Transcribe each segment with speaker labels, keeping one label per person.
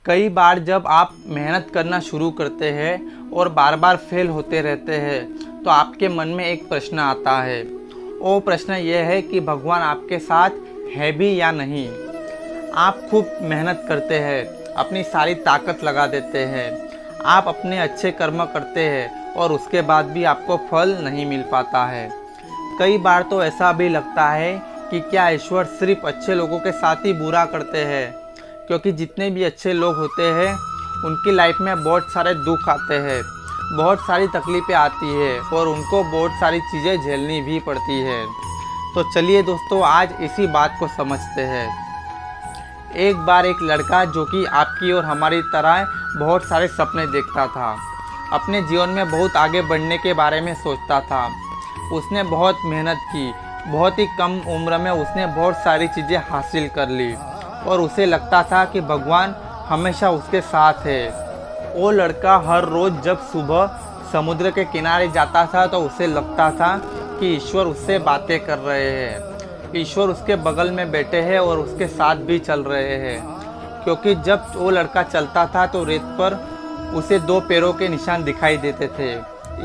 Speaker 1: कई बार जब आप मेहनत करना शुरू करते हैं और बार बार फेल होते रहते हैं तो आपके मन में एक प्रश्न आता है। वो प्रश्न ये है कि भगवान आपके साथ है भी या नहीं। आप खूब मेहनत करते हैं, अपनी सारी ताकत लगा देते हैं, आप अपने अच्छे कर्म करते हैं और उसके बाद भी आपको फल नहीं मिल पाता है। कई बार तो ऐसा भी लगता है कि क्या ईश्वर सिर्फ अच्छे लोगों के साथ ही बुरा करते हैं, क्योंकि जितने भी अच्छे लोग होते हैं उनकी लाइफ में बहुत सारे दुख आते हैं, बहुत सारी तकलीफ़ें आती है और उनको बहुत सारी चीज़ें झेलनी भी पड़ती है। तो चलिए दोस्तों, आज इसी बात को समझते हैं। एक बार एक लड़का जो कि आपकी और हमारी तरह बहुत सारे सपने देखता था, अपने जीवन में बहुत आगे बढ़ने के बारे में सोचता था। उसने बहुत मेहनत की, बहुत ही कम उम्र में उसने बहुत सारी चीज़ें हासिल कर ली और उसे लगता था कि भगवान हमेशा उसके साथ है। वो लड़का हर रोज़ जब सुबह समुद्र के किनारे जाता था तो उसे लगता था कि ईश्वर उससे बातें कर रहे हैं, ईश्वर उसके बगल में बैठे हैं और उसके साथ भी चल रहे हैं। क्योंकि जब वो लड़का चलता था तो रेत पर उसे दो पैरों के निशान दिखाई देते थे,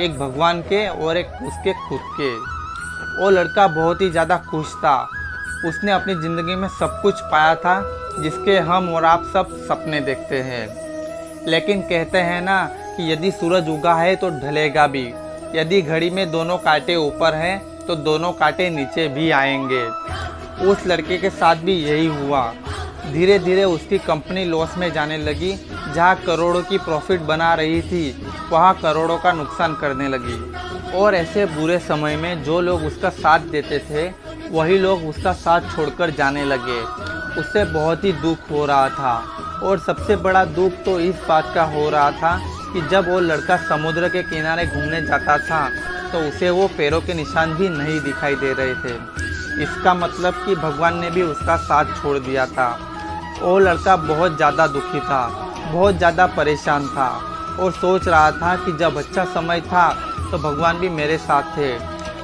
Speaker 1: एक भगवान के और एक उसके खुद के। वो लड़का बहुत ही ज़्यादा खुश था। उसने अपनी ज़िंदगी में सब कुछ पाया था जिसके हम और आप सब सपने देखते हैं। लेकिन कहते हैं ना कि यदि सूरज उगा है तो ढलेगा भी, यदि घड़ी में दोनों कांटे ऊपर हैं तो दोनों कांटे नीचे भी आएंगे। उस लड़के के साथ भी यही हुआ। धीरे धीरे उसकी कंपनी लॉस में जाने लगी। जहाँ करोड़ों की प्रॉफिट बना रही थी वहाँ करोड़ों का नुकसान करने लगी। और ऐसे बुरे समय में जो लोग उसका साथ देते थे वही लोग उसका साथ छोड़कर जाने लगे। उससे बहुत ही दुख हो रहा था और सबसे बड़ा दुख तो इस बात का हो रहा था कि जब वो लड़का समुद्र के किनारे घूमने जाता था तो उसे वो पैरों के निशान भी नहीं दिखाई दे रहे थे। इसका मतलब कि भगवान ने भी उसका साथ छोड़ दिया था। वो लड़का बहुत ज़्यादा दुखी था, बहुत ज़्यादा परेशान था और सोच रहा था कि जब अच्छा समय था तो भगवान भी मेरे साथ थे,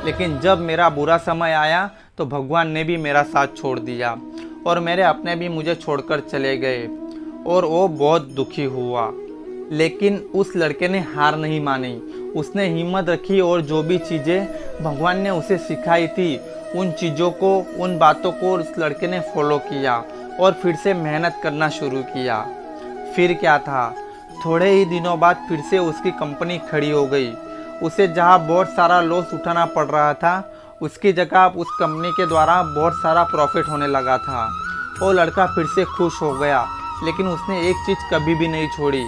Speaker 1: लेकिन जब मेरा बुरा समय आया तो भगवान ने भी मेरा साथ छोड़ दिया और मेरे अपने भी मुझे छोड़कर चले गए और वो बहुत दुखी हुआ। लेकिन उस लड़के ने हार नहीं मानी। उसने हिम्मत रखी और जो भी चीज़ें भगवान ने उसे सिखाई थी उन चीज़ों को, उन बातों को उस लड़के ने फॉलो किया और फिर से मेहनत करना शुरू किया। फिर क्या था, थोड़े ही दिनों बाद फिर से उसकी कंपनी खड़ी हो गई। उसे जहाँ बहुत सारा लॉस उठाना पड़ रहा था उसकी जगह उस कंपनी के द्वारा बहुत सारा प्रॉफिट होने लगा था। वो लड़का फिर से खुश हो गया, लेकिन उसने एक चीज़ कभी भी नहीं छोड़ी,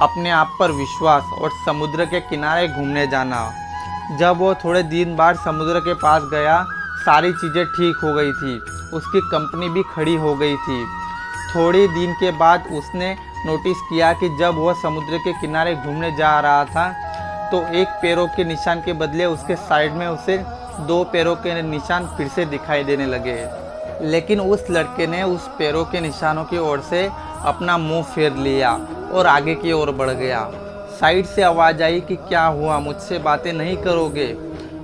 Speaker 1: अपने आप पर विश्वास और समुद्र के किनारे घूमने जाना। जब वो थोड़े दिन बाद समुद्र के पास गया, सारी चीज़ें ठीक हो गई थी, उसकी कंपनी भी खड़ी हो गई थी। थोड़ी दिन के बाद उसने नोटिस किया कि जब वह समुद्र के किनारे घूमने जा रहा था तो एक पैरों के निशान के बदले उसके साइड में उसे दो पैरों के निशान फिर से दिखाई देने लगे। लेकिन उस लड़के ने उस पैरों के निशानों की ओर से अपना मुंह फेर लिया और आगे की ओर बढ़ गया। साइड से आवाज़ आई कि क्या हुआ, मुझसे बातें नहीं करोगे?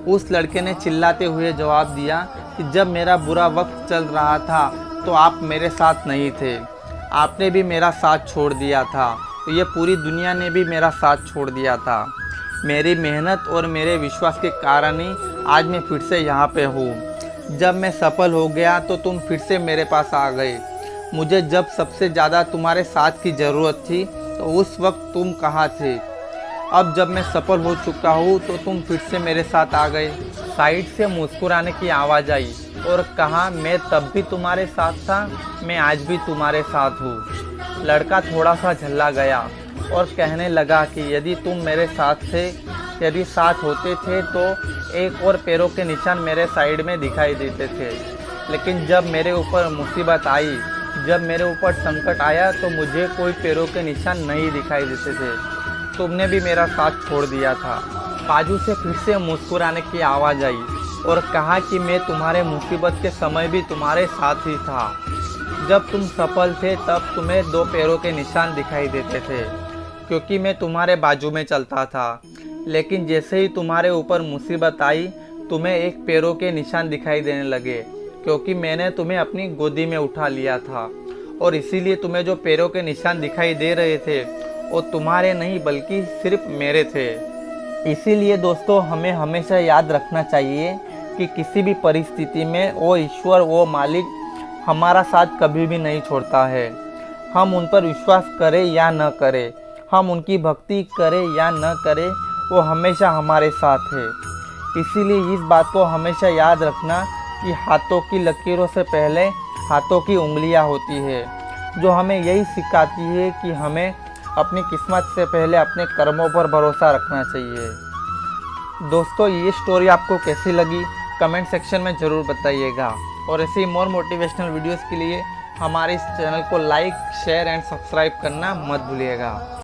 Speaker 1: उस लड़के ने चिल्लाते हुए जवाब दिया कि जब मेरा बुरा वक्त चल रहा था तो आप मेरे साथ नहीं थे, आपने भी मेरा साथ छोड़ दिया था, तो ये पूरी दुनिया ने भी मेरा साथ छोड़ दिया था। मेरी मेहनत और मेरे विश्वास के कारण ही आज मैं फिर से यहाँ पे हूँ। जब मैं सफल हो गया तो तुम फिर से मेरे पास आ गए। मुझे जब सबसे ज़्यादा तुम्हारे साथ की ज़रूरत थी तो उस वक्त तुम कहाँ थे? अब जब मैं सफल हो चुका हूँ तो तुम फिर से मेरे साथ आ गए। साइड से मुस्कुराने की आवाज़ आई और कहा, मैं तब भी तुम्हारे साथ था, मैं आज भी तुम्हारे साथ हूँ। लड़का थोड़ा सा झल्ला गया और कहने लगा कि यदि तुम मेरे साथ थे, यदि साथ होते थे तो एक और पैरों के निशान मेरे साइड में दिखाई देते थे, लेकिन जब मेरे ऊपर मुसीबत आई, जब मेरे ऊपर संकट आया तो मुझे कोई पैरों के निशान नहीं दिखाई देते थे, तुमने भी मेरा साथ छोड़ दिया था। बाजू से फिर से मुस्कुराने की आवाज़ आई और कहा कि मैं तुम्हारे मुसीबत के समय भी तुम्हारे साथ ही था। जब तुम सफल थे तब तुम्हें दो पैरों के निशान दिखाई देते थे क्योंकि मैं तुम्हारे बाजू में चलता था, लेकिन जैसे ही तुम्हारे ऊपर मुसीबत आई तुम्हें एक पैरों के निशान दिखाई देने लगे क्योंकि मैंने तुम्हें अपनी गोदी में उठा लिया था और इसीलिए तुम्हें जो पैरों के निशान दिखाई दे रहे थे वो तुम्हारे नहीं बल्कि सिर्फ मेरे थे। इसीलिए दोस्तों हमें हमेशा याद रखना चाहिए कि किसी भी परिस्थिति में वो ईश्वर वो मालिक हमारा साथ कभी भी नहीं छोड़ता है। हम उन पर विश्वास करें या न करें, हम उनकी भक्ति करें या न करें, वो हमेशा हमारे साथ है। इसीलिए इस बात को हमेशा याद रखना कि हाथों की लकीरों से पहले हाथों की उंगलियां होती है, जो हमें यही सिखाती है कि हमें अपनी किस्मत से पहले अपने कर्मों पर भरोसा रखना चाहिए। दोस्तों ये स्टोरी आपको कैसी लगी कमेंट सेक्शन में ज़रूर बताइएगा, और ऐसे ही मोर मोटिवेशनल वीडियोस के लिए हमारे इस चैनल को लाइक शेयर एंड सब्सक्राइब करना मत भूलिएगा।